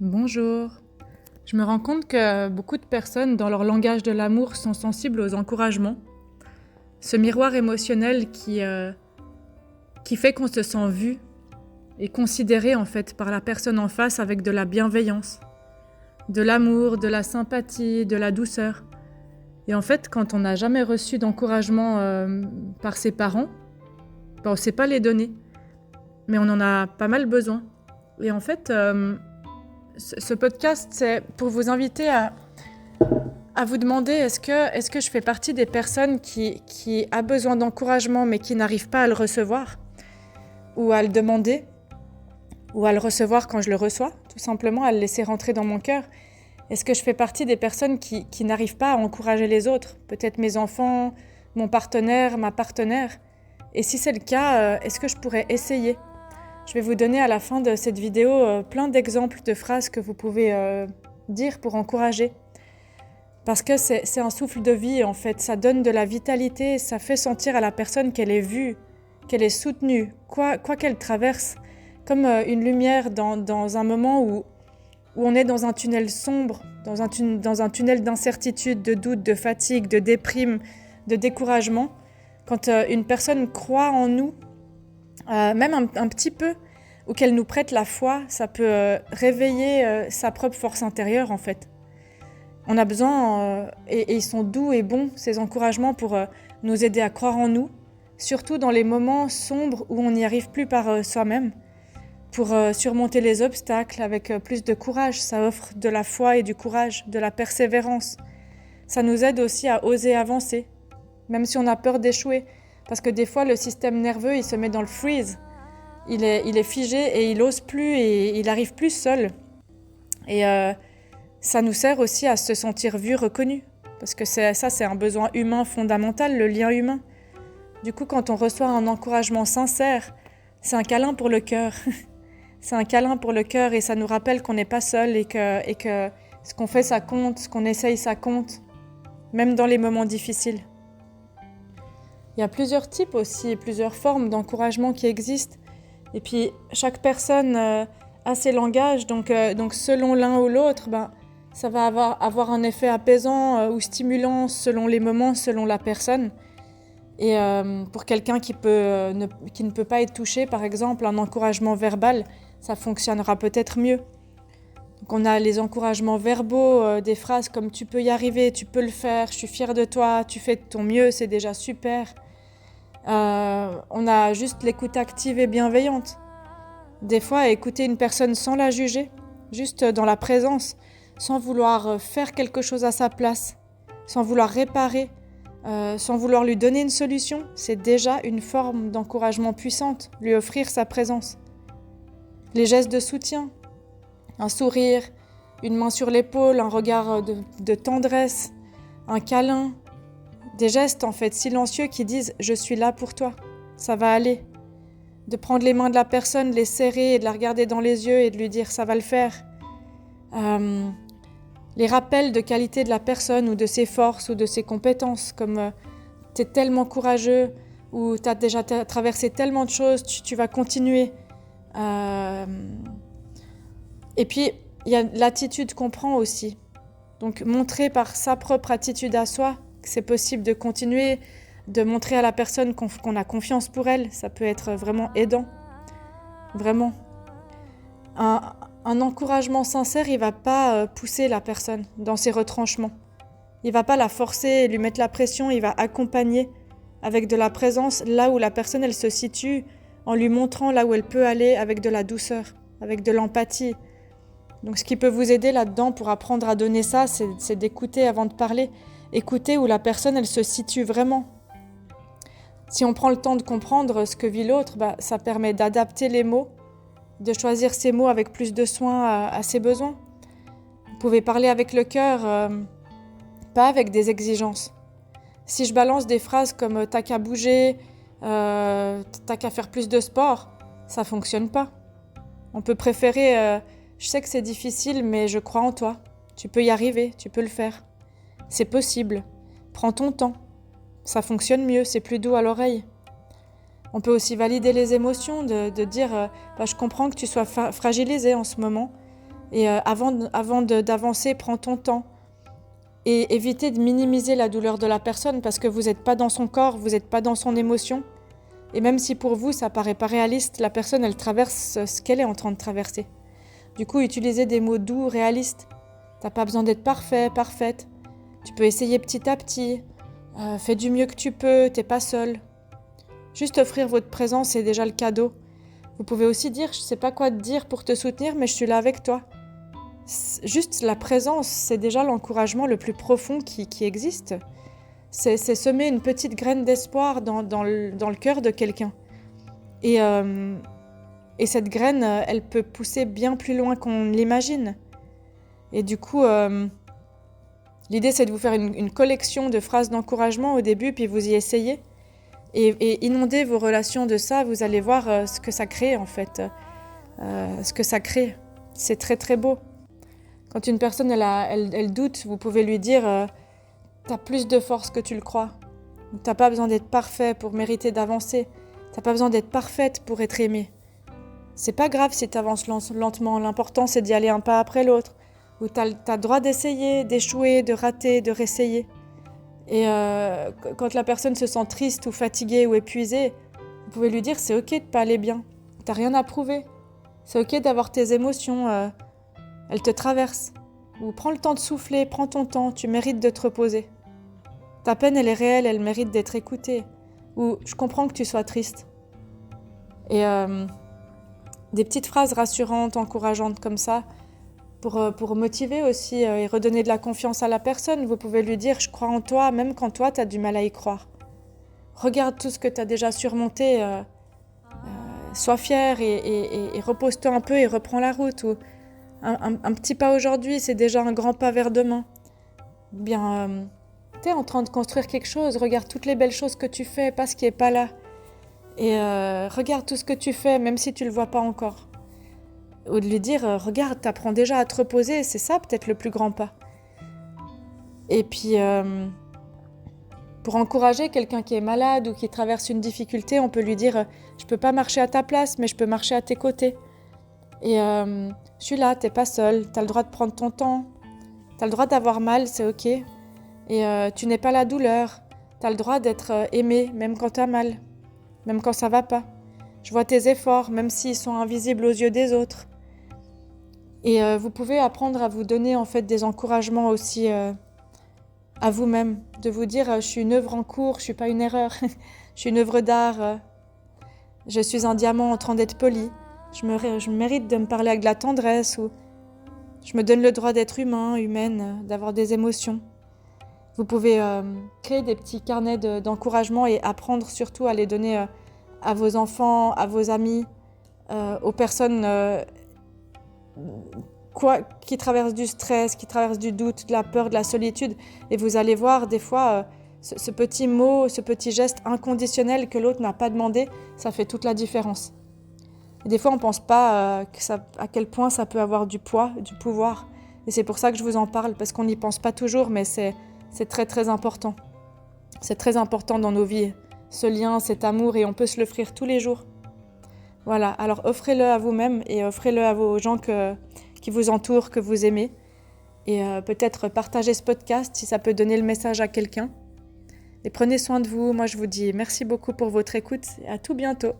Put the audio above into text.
Bonjour. Je me rends compte que beaucoup de personnes, dans leur langage de l'amour, sont sensibles aux encouragements. Ce miroir émotionnel qui fait qu'on se sent vu et considéré en fait par la personne en face avec de la bienveillance, de l'amour, de la sympathie, de la douceur. Et en fait, quand on n'a jamais reçu d'encouragement par ses parents, on ne sait pas les donner, mais on en a pas mal besoin. Et en fait, ce podcast, c'est pour vous inviter à vous demander est-ce que je fais partie des personnes qui a besoin d'encouragement mais qui n'arrivent pas à le recevoir, ou à le demander, ou à le recevoir quand je le reçois, tout simplement à le laisser rentrer dans mon cœur. Est-ce que je fais partie des personnes qui n'arrivent pas à encourager les autres, peut-être mes enfants, mon partenaire, ma partenaire? Et si c'est le cas, est-ce que je pourrais essayer? Je vais vous donner à la fin de cette vidéo plein d'exemples de phrases que vous pouvez dire pour encourager. Parce que c'est un souffle de vie en fait, ça donne de la vitalité, ça fait sentir à la personne qu'elle est vue, qu'elle est soutenue, quoi qu'elle traverse, comme une lumière dans un moment où on est dans un tunnel sombre, dans un tunnel d'incertitude, de doute, de fatigue, de déprime, de découragement. Quand une personne croit en nous, même un petit peu, ou qu'elle nous prête la foi, ça peut réveiller sa propre force intérieure en fait. On a besoin, et ils sont doux et bons, ces encouragements pour nous aider à croire en nous, surtout dans les moments sombres où on n'y arrive plus par soi-même, pour surmonter les obstacles avec plus de courage. Ça offre de la foi et du courage, de la persévérance. Ça nous aide aussi à oser avancer, même si on a peur d'échouer. Parce que des fois, le système nerveux, il se met dans le freeze. Il est figé et il n'ose plus et il n'arrive plus seul. Et ça nous sert aussi à se sentir vu, reconnu. Parce que c'est un besoin humain fondamental, le lien humain. Du coup, quand on reçoit un encouragement sincère, c'est un câlin pour le cœur. C'est un câlin pour le cœur et ça nous rappelle qu'on n'est pas seul et que ce qu'on fait, ça compte, ce qu'on essaye, ça compte. Même dans les moments difficiles. Il y a plusieurs types aussi, plusieurs formes d'encouragement qui existent. Et puis, chaque personne a ses langages, donc selon l'un ou l'autre, ça va avoir un effet apaisant ou stimulant selon les moments, selon la personne. Et pour quelqu'un qui ne peut pas être touché, par exemple, un encouragement verbal, ça fonctionnera peut-être mieux. Donc on a les encouragements verbaux, des phrases comme « tu peux y arriver, tu peux le faire, je suis fière de toi, tu fais de ton mieux, c'est déjà super ». On a juste l'écoute active et bienveillante. Des fois, écouter une personne sans la juger, juste dans la présence, sans vouloir faire quelque chose à sa place, sans vouloir réparer, sans vouloir lui donner une solution, c'est déjà une forme d'encouragement puissante, lui offrir sa présence. Les gestes de soutien, un sourire, une main sur l'épaule, un regard de tendresse, un câlin, des gestes en fait silencieux qui disent « je suis là pour toi, ça va aller ». De prendre les mains de la personne, les serrer et de la regarder dans les yeux et de lui dire « ça va le faire ». Les rappels de qualité de la personne ou de ses forces ou de ses compétences, comme « t'es tellement courageux » ou « t'as déjà traversé tellement de choses, tu vas continuer ». Et puis, il y a l'attitude qu'on prend aussi. Donc, montrer par sa propre attitude à soi que c'est possible de continuer, de montrer à la personne qu'on a confiance pour elle, ça peut être vraiment aidant. Vraiment. Un encouragement sincère, il ne va pas pousser la personne dans ses retranchements. Il ne va pas la forcer et lui mettre la pression, il va accompagner avec de la présence là où la personne elle se situe, en lui montrant là où elle peut aller avec de la douceur, avec de l'empathie. Donc ce qui peut vous aider là-dedans pour apprendre à donner ça, c'est d'écouter avant de parler. Écouter où la personne elle se situe vraiment. Si on prend le temps de comprendre ce que vit l'autre, ça permet d'adapter les mots, de choisir ses mots avec plus de soin à ses besoins. Vous pouvez parler avec le cœur, pas avec des exigences. Si je balance des phrases comme « t'as qu'à bouger »,« t'as qu'à faire plus de sport », ça fonctionne pas. On peut préférer « je sais que c'est difficile, mais je crois en toi. Tu peux y arriver, tu peux le faire. C'est possible. Prends ton temps. Ça fonctionne mieux, c'est plus doux à l'oreille. » On peut aussi valider les émotions, de dire « je comprends que tu sois fragilisé en ce moment. Et d'avancer, prends ton temps. Et évitez de minimiser la douleur de la personne parce que vous n'êtes pas dans son corps, vous n'êtes pas dans son émotion. Et même si pour vous, ça paraît pas réaliste, la personne, elle traverse ce qu'elle est en train de traverser. Du coup, utilisez des mots doux, réalistes. T'as pas besoin d'être parfait, parfaite. Tu peux essayer petit à petit. Fais du mieux que tu peux, t'es pas seul. Juste offrir votre présence, c'est déjà le cadeau. Vous pouvez aussi dire, je sais pas quoi te dire pour te soutenir, mais je suis là avec toi. Juste la présence, c'est déjà l'encouragement le plus profond qui existe. C'est semer une petite graine d'espoir dans le cœur de quelqu'un. Et cette graine, elle peut pousser bien plus loin qu'on l'imagine. Et du coup, l'idée, c'est de vous faire une collection de phrases d'encouragement au début, puis vous y essayez. Et inonder vos relations de ça, vous allez voir ce que ça crée, en fait. Ce que ça crée. C'est très, très beau. Quand une personne, elle doute, vous pouvez lui dire t'as plus de force que tu le crois. T'as pas besoin d'être parfait pour mériter d'avancer. T'as pas besoin d'être parfaite pour être aimée. C'est pas grave si t'avances lentement. L'important, c'est d'y aller un pas après l'autre. Ou t'as le droit d'essayer, d'échouer, de rater, de réessayer. Et quand la personne se sent triste ou fatiguée ou épuisée, vous pouvez lui dire c'est ok de pas aller bien. T'as rien à prouver. C'est ok d'avoir tes émotions. Elles te traversent. Ou prends le temps de souffler, prends ton temps, tu mérites de te reposer. Ta peine, elle est réelle, elle mérite d'être écoutée. Ou je comprends que tu sois triste. Et des petites phrases rassurantes, encourageantes comme ça, pour motiver aussi et redonner de la confiance à la personne. Vous pouvez lui dire « je crois en toi », même quand toi, tu as du mal à y croire. Regarde tout ce que tu as déjà surmonté, sois fier et repose-toi un peu et reprends la route. Ou un petit pas aujourd'hui, c'est déjà un grand pas vers demain. Bien, tu es en train de construire quelque chose, regarde toutes les belles choses que tu fais, pas ce qui n'est pas là. Et regarde tout ce que tu fais, même si tu ne le vois pas encore. Ou de lui dire, regarde, t'apprends déjà à te reposer, c'est ça peut-être le plus grand pas. Et puis, pour encourager quelqu'un qui est malade ou qui traverse une difficulté, on peut lui dire, je peux pas marcher à ta place, mais je peux marcher à tes côtés. Et je suis là, t'es pas seul, t'as le droit de prendre ton temps, t'as le droit d'avoir mal, c'est ok. Et tu n'es pas la douleur, t'as le droit d'être aimé, même quand t'as mal, même quand ça va pas. Je vois tes efforts, même s'ils sont invisibles aux yeux des autres. Et vous pouvez apprendre à vous donner en fait des encouragements aussi à vous-même, de vous dire je suis une œuvre en cours, je suis pas une erreur, je suis une œuvre d'art, je suis un diamant en train d'être poli, je mérite de me parler avec de la tendresse, ou je me donne le droit d'être humain, humaine, d'avoir des émotions. Vous pouvez créer des petits carnets d'encouragement et apprendre surtout à les donner à vos enfants, à vos amis, aux personnes qui traversent du stress, qui traversent du doute, de la peur, de la solitude. Et vous allez voir des fois ce petit mot, ce petit geste inconditionnel que l'autre n'a pas demandé, ça fait toute la différence. Et des fois on ne pense pas à quel point ça peut avoir du poids, du pouvoir. Et c'est pour ça que je vous en parle, parce qu'on n'y pense pas toujours, mais c'est très très important. C'est très important dans nos vies, ce lien, cet amour, et on peut se l'offrir tous les jours. Voilà, alors offrez-le à vous-même et offrez-le à vos gens qui vous entourent, que vous aimez. Et peut-être partagez ce podcast si ça peut donner le message à quelqu'un. Et prenez soin de vous. Moi, je vous dis merci beaucoup pour votre écoute et à tout bientôt.